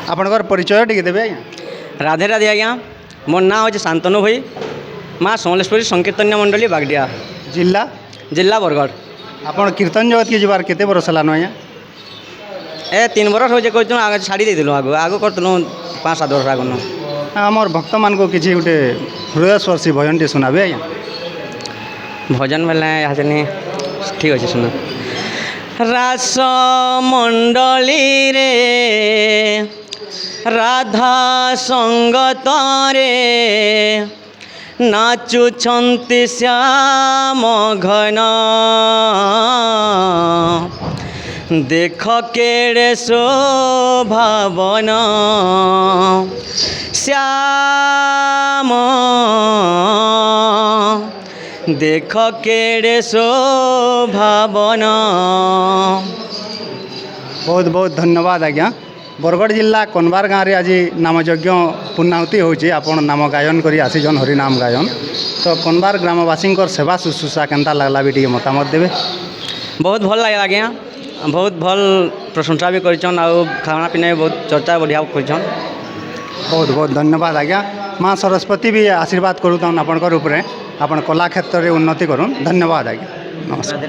आपणकर परिचय टी देवे आज्ञा। राधे राधे आज्ञा। मोर ना हूँ शांतनु भाई, माँ समलेश्वरी संकीर्तन्य मंडली बागडिया, जिला जिला बरगढ़। आपण कीर्तन जगत के जबार केते बरस लान आज्ञा? ए 3 बरस हो कहूँ आगे छाड़ी देलु आगो आगो करतलु 5-7 वर्ष आगु। आमर भक्त मान को किसी गोटे हृदयस्पर्शी भजन टी सुनाबे आज्ञा। भजन बेले यहाँ ठीक अच्छे सुना। रास मंडली रे राधा संगत रे नाचुछन्ति श्याम घन देख केड़े शोभावन श्याम देख केड़े शोभावन। बहुत बहुत धन्यवाद आज्ञा। बरगढ़ जिला कनबार गाँव में आज नामयज्ञ पूर्णाहुति होची। आपण नाम गायन करी आसीजन हरिनाम गायन। तो कनबार ग्रामवासी सेवा शुश्रूषा केनता लगला भी टी मतामत देवे। बहुत भल लगे आज्ञा। बहुत भल प्रशंसा भी करछन आ खाना पीना भी बहुत चर्चा बढ़िया करछन। बहुत बहुत धन्यवाद आज्ञा। माँ सरस्वती भी आशीर्वाद करूँ आपणकर ऊपर। आपण कला क्षेत्र में उन्नति करूँ। धन्यवाद आज्ञा। नमस्कार।